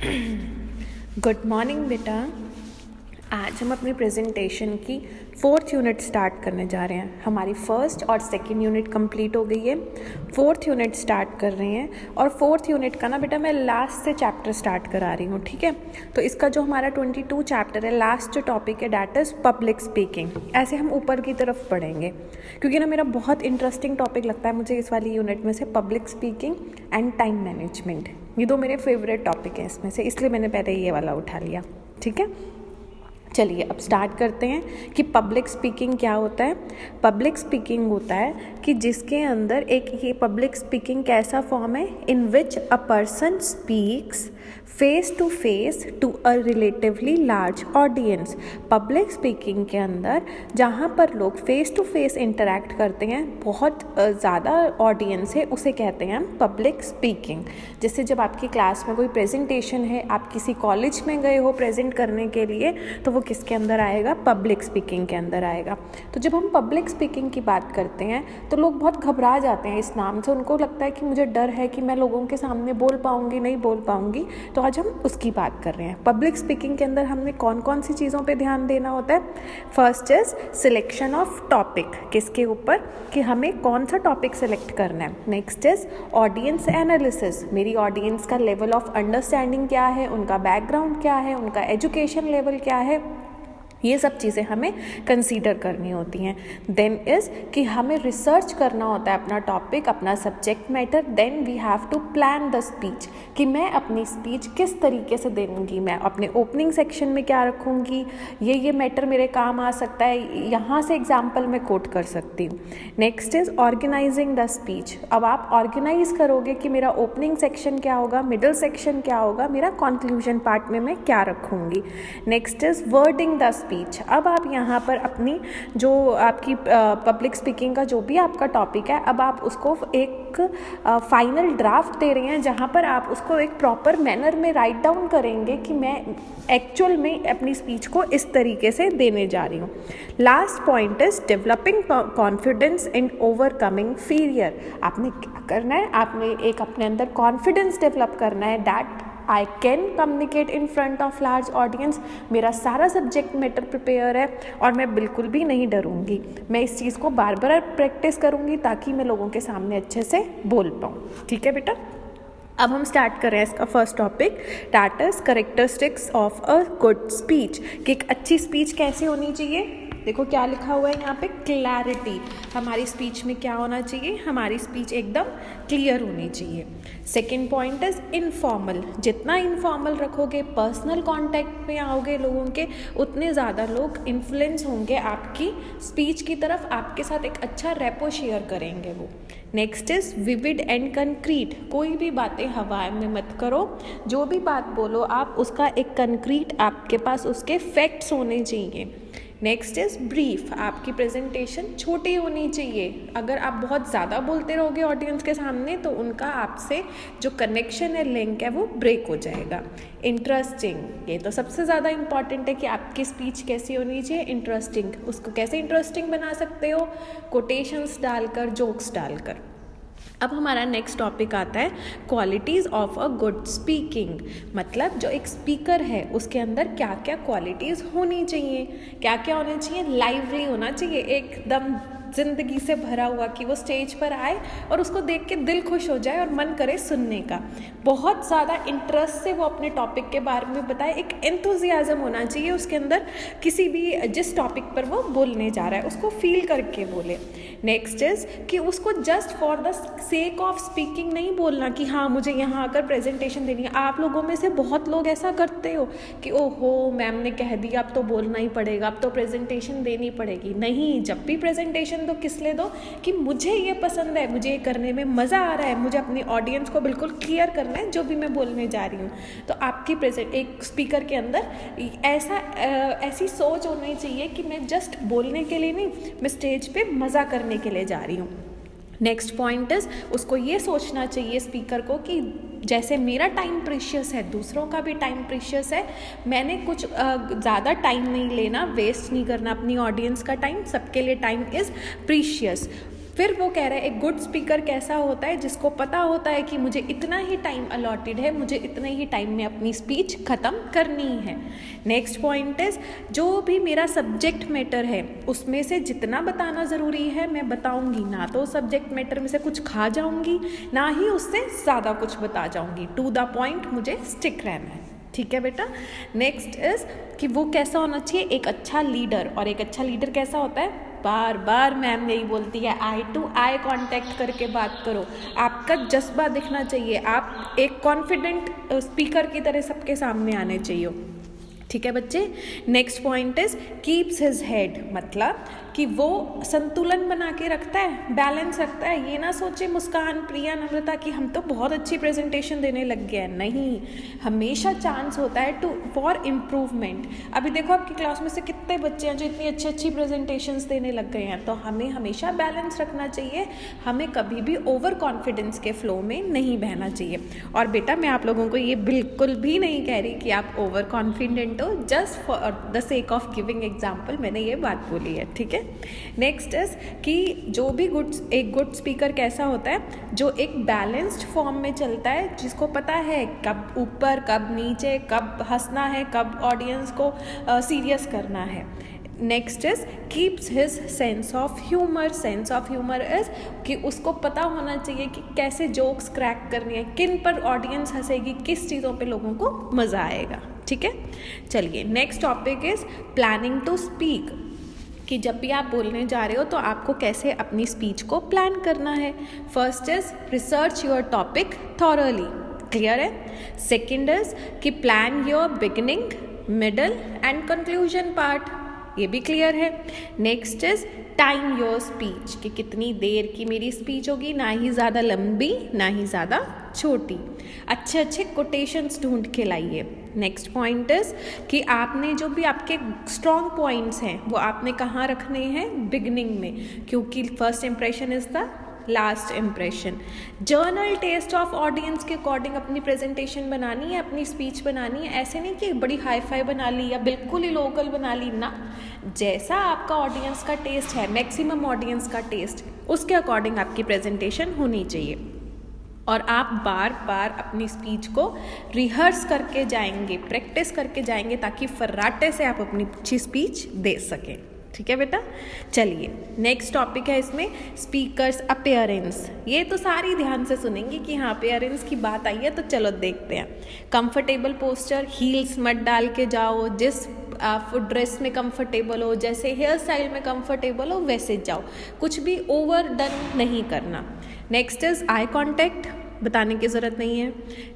Good morning बेटा। आज हम अपनी प्रेजेंटेशन की 4th यूनिट स्टार्ट करने जा रहे हैं। हमारी फर्स्ट और सेकंड यूनिट कंप्लीट हो गई है, 4th यूनिट स्टार्ट कर रहे हैं। और 4th यूनिट का ना बेटा मैं लास्ट से चैप्टर स्टार्ट करा रही हूँ, ठीक है। तो इसका जो हमारा 22 चैप्टर है, लास्ट जो टॉपिक है डैट इज़ पब्लिक स्पीकिंग। ऐसे हम ऊपर की तरफ पढ़ेंगे क्योंकि ना मेरा बहुत इंटरेस्टिंग टॉपिक लगता है मुझे इस वाली यूनिट में से, public speaking and time management. ये दो मेरे फेवरेट टॉपिक हैं इसमें से, इसलिए मैंने पहले ये वाला उठा लिया, ठीक है। चलिए अब स्टार्ट करते हैं कि पब्लिक स्पीकिंग क्या होता है। पब्लिक स्पीकिंग होता है कि जिसके अंदर एक ये पब्लिक स्पीकिंग कैसा फॉर्म है, in which a person speaks face to a relatively large audience. Public speaking के अंदर जहाँ पर लोग फेस टू फेस इंटरेक्ट करते हैं, बहुत ज़्यादा ऑडियंस है, उसे कहते हैं पब्लिक स्पीकिंग। जैसे जब आपकी क्लास में कोई प्रेजेंटेशन है, आप किसी कॉलेज में गए हो प्रेजेंट करने के लिए, तो वो किसके अंदर आएगा, पब्लिक स्पीकिंग के अंदर आएगा। तो जब हम पब्लिक स्पीकिंग की बात करते हैं तो लोग बहुत घबरा जाते हैं इस नाम से। उनको लगता है कि मुझे डर है कि मैं लोगों के सामने बोल पाऊँगी नहीं बोल पाऊँगी। तो आज हम उसकी बात कर रहे हैं। पब्लिक स्पीकिंग के अंदर हमने कौन कौन सी चीज़ों पे ध्यान देना होता है। First is selection of topic, किसके ऊपर, कि हमें कौन सा टॉपिक सेलेक्ट करना है। नेक्स्ट इज ऑडियंस एनालिसिस, मेरी ऑडियंस का लेवल ऑफ अंडरस्टैंडिंग क्या है, उनका बैकग्राउंड क्या है, उनका एजुकेशन लेवल क्या है, ये सब चीज़ें हमें कंसीडर करनी होती हैं। देन इज़ कि हमें रिसर्च करना होता है अपना टॉपिक, अपना subject matter. Then we have to plan the speech, कि मैं अपनी स्पीच किस तरीके से दूँगी, मैं अपने ओपनिंग सेक्शन में क्या रखूँगी, ये मैटर मेरे काम आ सकता है, यहाँ से एग्जाम्पल मैं कोट कर सकती हूँ। Next is organising the speech. अब आप ऑर्गेनाइज करोगे कि मेरा ओपनिंग सेक्शन क्या होगा, मिडल सेक्शन क्या होगा, मेरा कंक्लूजन पार्ट में मैं क्या रखूँगी। Next is wording the speech. अब आप यहाँ पर अपनी जो आपकी पब्लिक स्पीकिंग का जो भी आपका टॉपिक है, अब आप उसको एक फाइनल ड्राफ्ट दे रहे हैं जहाँ पर आप उसको एक प्रॉपर मैनर में राइट डाउन करेंगे कि मैं एक्चुअल में अपनी स्पीच को इस तरीके से देने जा रही हूँ। Last point is developing confidence and overcoming failure. आपने क्या करना है, आपने एक अपने अंदर कॉन्फिडेंस डेवलप करना है that I can communicate in front of large audience. मेरा सारा सब्जेक्ट मैटर प्रिपेयर है और मैं बिल्कुल भी नहीं डरूंगी। मैं इस चीज़ को बार बार प्रैक्टिस करूंगी ताकि मैं लोगों के सामने अच्छे से बोल पाऊँ, ठीक है बेटा। अब हम स्टार्ट कर रहे हैं इसका first topic, that is characteristics of a good speech, कि एक अच्छी स्पीच कैसी होनी चाहिए। देखो क्या लिखा हुआ है यहाँ पे, क्लैरिटी। हमारी स्पीच में क्या होना चाहिए, हमारी स्पीच एकदम क्लियर होनी चाहिए। Second point is informal. जितना इनफॉर्मल रखोगे, पर्सनल कांटेक्ट में आओगे लोगों के, उतने ज़्यादा लोग इन्फ्लुएंस होंगे आपकी स्पीच की तरफ, आपके साथ एक अच्छा रेपो शेयर करेंगे वो। Next is vivid and concrete. कोई भी बातें हवा में मत करो, जो भी बात बोलो आप उसका एक कंक्रीट आपके पास उसके फैक्ट्स होने चाहिए। Next is brief. आपकी प्रेजेंटेशन छोटी होनी चाहिए। अगर आप बहुत ज़्यादा बोलते रहोगे ऑडियंस के सामने तो उनका आपसे जो कनेक्शन है, लिंक है, वो ब्रेक हो जाएगा। इंटरेस्टिंग, ये तो सबसे ज़्यादा इंपॉर्टेंट है कि आपकी स्पीच कैसी होनी चाहिए, इंटरेस्टिंग। उसको कैसे इंटरेस्टिंग बना सकते हो, कोटेशंस डालकर, जोक्स डालकर। अब हमारा नेक्स्ट टॉपिक आता है qualities of a good speaking. मतलब जो एक स्पीकर है उसके अंदर क्या क्या क्वालिटीज़ होनी चाहिए, क्या क्या होना चाहिए। लाइवली होना चाहिए, एकदम ज़िंदगी से भरा हुआ, कि वो स्टेज पर आए और उसको देख के दिल खुश हो जाए और मन करे सुनने का। बहुत ज़्यादा इंटरेस्ट से वो अपने टॉपिक के बारे में बताए, एक एंथुजियाज्म होना चाहिए उसके अंदर, किसी भी जिस टॉपिक पर वो बोलने जा रहा है उसको फील करके बोले। नेक्स्ट इज़ कि उसको just for the sake of speaking नहीं बोलना कि हाँ मुझे यहाँ आकर प्रेजेंटेशन देनी है। आप लोगों में से बहुत लोग ऐसा करते हो कि ओहो मैम ने कह दिया अब तो बोलना ही पड़ेगा, अब तो प्रेजेंटेशन देनी पड़ेगी। नहीं, जब भी प्रेजेंटेशन दो किस लिए दो, कि मुझे ये पसंद है, मुझे ये करने में मज़ा आ रहा है, मुझे अपनी ऑडियंस को बिल्कुल क्लियर करना है जो भी मैं बोलने जा रही हूँ। तो आपकी एक स्पीकर के अंदर ऐसी सोच होनी चाहिए कि मैं जस्ट बोलने के लिए नहीं, मैं स्टेज पे मज़ा करने के लिए जा रही हूँ। नेक्स्ट पॉइंट इज उसको ये सोचना चाहिए स्पीकर को कि जैसे मेरा टाइम प्रीशियस है, दूसरों का भी टाइम प्रीशियस है। मैंने कुछ ज़्यादा टाइम नहीं लेना, वेस्ट नहीं करना अपनी ऑडियंस का टाइम। सबके लिए टाइम इज़ प्रीशियस। फिर वो कह रहा है एक गुड स्पीकर कैसा होता है, जिसको पता होता है कि मुझे इतना ही टाइम अलॉटेड है, मुझे इतने ही टाइम में अपनी स्पीच ख़त्म करनी है। नेक्स्ट पॉइंट इज जो भी मेरा सब्जेक्ट मैटर है उसमें से जितना बताना ज़रूरी है मैं बताऊंगी, ना तो सब्जेक्ट मैटर में से कुछ खा जाऊंगी ना ही उससे ज़्यादा कुछ बता जाऊंगी। टू द पॉइंट मुझे स्टिक रहना है, ठीक है बेटा। नेक्स्ट इज कि वो कैसा होना चाहिए, एक अच्छा लीडर। और एक अच्छा लीडर कैसा होता है, बार बार मैम यही बोलती है, आई टू आई कांटेक्ट करके बात करो, आपका जज्बा दिखना चाहिए, आप एक कॉन्फिडेंट स्पीकर की तरह सबके सामने आने चाहिए, ठीक है बच्चे। Next point is keeps his head, मतलब कि वो संतुलन बना के रखता है, बैलेंस रखता है। ये ना सोचे मुस्कान, प्रिया, नम्रता कि हम तो बहुत अच्छी प्रेजेंटेशन देने लग गए हैं, नहीं, हमेशा चांस होता है टू फॉर इम्प्रूवमेंट। अभी देखो आपकी क्लास में से कितने बच्चे हैं जो इतनी अच्छी अच्छी प्रेजेंटेशंस देने लग गए हैं, तो हमें हमेशा बैलेंस रखना चाहिए, हमें कभी भी ओवर कॉन्फिडेंस के फ्लो में नहीं बहना चाहिए। और बेटा मैं आप लोगों को ये बिल्कुल भी नहीं कह रही कि आप ओवर कॉन्फिडेंट हो, just for the sake of giving example मैंने ये बात बोली है, ठीक है। नेक्स्ट इज कि जो भी एक गुड स्पीकर कैसा होता है, जो एक बैलेंस्ड फॉर्म में चलता है, जिसको पता है कब ऊपर कब नीचे, कब हंसना है, कब ऑडियंस को सीरियस करना है। Next is keeps his sense of humour. Sense of humour is कि उसको पता होना चाहिए कि कैसे जोक्स क्रैक करनी है, किन पर ऑडियंस हंसेगी, किस चीज़ों पे लोगों को मज़ा आएगा, ठीक है। चलिए next topic is planning to speak, कि जब भी आप बोलने जा रहे हो तो आपको कैसे अपनी स्पीच को प्लान करना है। First is research your topic thoroughly, clear है। सेकंड इज कि plan your beginning, middle and conclusion part, ये भी क्लियर है। Next is time your speech, कि कितनी देर की मेरी स्पीच होगी, ना ही ज़्यादा लंबी ना ही ज़्यादा छोटी। अच्छे अच्छे कोटेशंस ढूंढ के लाइए। नेक्स्ट पॉइंट इज कि आपने जो भी आपके स्ट्रॉन्ग पॉइंट्स हैं वो आपने कहाँ रखने हैं, बिगनिंग में, क्योंकि first impression is the last impression. General taste of audience के अकॉर्डिंग अपनी प्रेजेंटेशन बनानी है, अपनी स्पीच बनानी है। ऐसे नहीं कि बड़ी हाई फाई बना ली या बिल्कुल ही लोकल बना ली, ना, जैसा आपका ऑडियंस का टेस्ट है, मैक्सिमम ऑडियंस का टेस्ट, उसके अकॉर्डिंग आपकी प्रेजेंटेशन होनी चाहिए। और आप बार बार अपनी स्पीच को रिहर्स करके जाएंगे, प्रैक्टिस करके जाएंगे, ताकि फर्राटे से आप अपनी अच्छी स्पीच दे सकें, ठीक है बेटा। चलिए नेक्स्ट टॉपिक है इसमें स्पीकर्स अपीयरेंस। ये तो सारी ध्यान से सुनेंगे कि हाँ अपीयरेंस की बात आई है, तो चलो देखते हैं। कंफर्टेबल पोस्चर, हील्स मत डाल के जाओ, जिस आप ड्रेस में कंफर्टेबल हो, जैसे हेयर स्टाइल में कंफर्टेबल हो वैसे जाओ, कुछ भी ओवर डन नहीं करना। नेक्स्ट इज आई कॉन्टैक्ट, बताने की ज़रूरत नहीं है।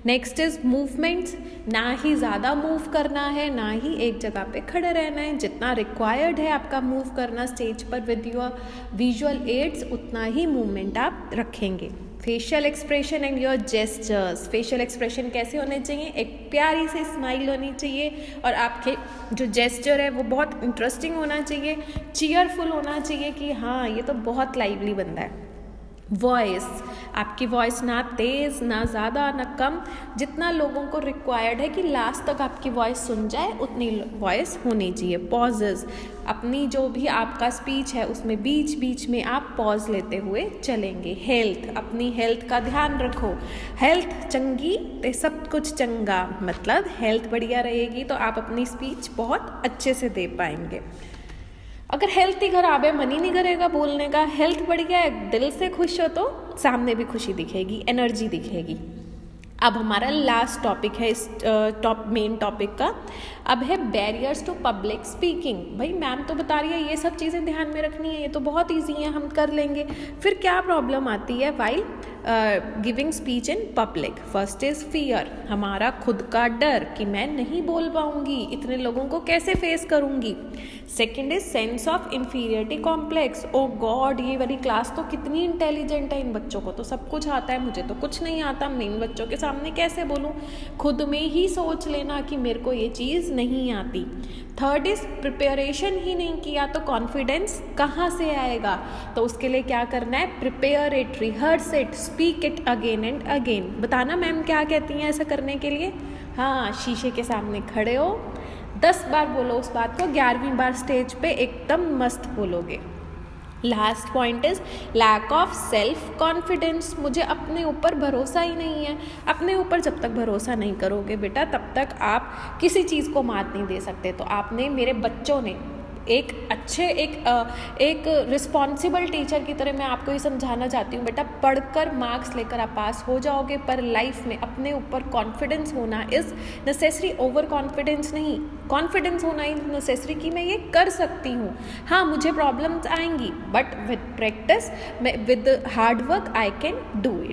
नेक्स्ट इज मूवमेंट्स, ना ही ज़्यादा मूव करना है ना ही एक जगह पे खड़े रहना है, जितना रिक्वायर्ड है आपका मूव करना स्टेज पर विद योर विजुअल एड्स उतना ही मूवमेंट आप रखेंगे। Facial expression and your gestures, facial expression कैसे होने चाहिए, एक प्यारी सी स्माइल होनी चाहिए, और आपके जो जेस्चर है वो बहुत इंटरेस्टिंग होना चाहिए, चीयरफुल होना चाहिए कि हाँ ये तो बहुत लाइवली बंदा है। वॉइस, आपकी वॉइस ना तेज़ ना ज़्यादा ना कम, जितना लोगों को रिक्वायर्ड है कि लास्ट तक आपकी वॉइस सुन जाए उतनी वॉइस होनी चाहिए। पॉजेज़, अपनी जो भी आपका स्पीच है उसमें बीच बीच में आप पॉज लेते हुए चलेंगे। हेल्थ, अपनी हेल्थ का ध्यान रखो, हेल्थ चंगी तो सब कुछ चंगा, मतलब हेल्थ बढ़िया रहेगी तो आप अपनी स्पीच बहुत अच्छे से दे पाएंगे। अगर हेल्थ ही खराब है, मन ही नहीं करेगा बोलने का, हेल्थ बढ़िया है, दिल से खुश हो तो सामने भी खुशी दिखेगी, एनर्जी दिखेगी। अब हमारा लास्ट टॉपिक है इस मेन टॉपिक का, अब है बैरियर्स टू पब्लिक स्पीकिंग। भाई मैम तो बता रही है ये सब चीज़ें ध्यान में रखनी है, ये तो बहुत ईजी है, हम कर लेंगे। फिर क्या प्रॉब्लम आती है while giving speech in public? First is fear, हमारा खुद का डर कि मैं नहीं बोल पाऊंगी, इतने लोगों को कैसे फेस करूंगी। Second is sense of inferiority complex, oh God ये वाली क्लास तो कितनी इंटेलिजेंट है, इन बच्चों को तो सब कुछ आता है, मुझे तो कुछ नहीं आता, मैं इन बच्चों के सामने कैसे बोलूं। खुद में ही सोच लेना कि मेरे को ये चीज़ नहीं आती। थर्ड इज प्रिपरेशन ही नहीं किया तो कॉन्फिडेंस कहाँ से आएगा? तो उसके लिए क्या करना है, prepare it, rehearse it, speak it again and again. बताना मैम क्या कहती हैं ऐसा करने के लिए? हाँ, शीशे के सामने खड़े हो, 10 बार बोलो उस बात को, 11वीं बार स्टेज पे एकदम मस्त बोलोगे। Last point is lack of self confidence. मुझे अपने ऊपर भरोसा ही नहीं है। अपने ऊपर जब तक भरोसा नहीं करोगे बेटा, तब तक आप किसी चीज़ को मात नहीं दे सकते। तो आपने, मेरे बच्चों ने एक अच्छे एक रिस्पॉन्सिबल टीचर की तरह मैं आपको ये समझाना चाहती हूँ, बेटा पढ़कर मार्क्स लेकर आप पास हो जाओगे, पर लाइफ में अपने ऊपर कॉन्फिडेंस होना इज़ नेसेसरी, ओवर कॉन्फिडेंस नहीं। कॉन्फिडेंस होना इज़ नेसेसरी कि मैं ये कर सकती हूँ। हाँ, मुझे प्रॉब्लम्स आएंगी, but with practice, with hard work I can do it.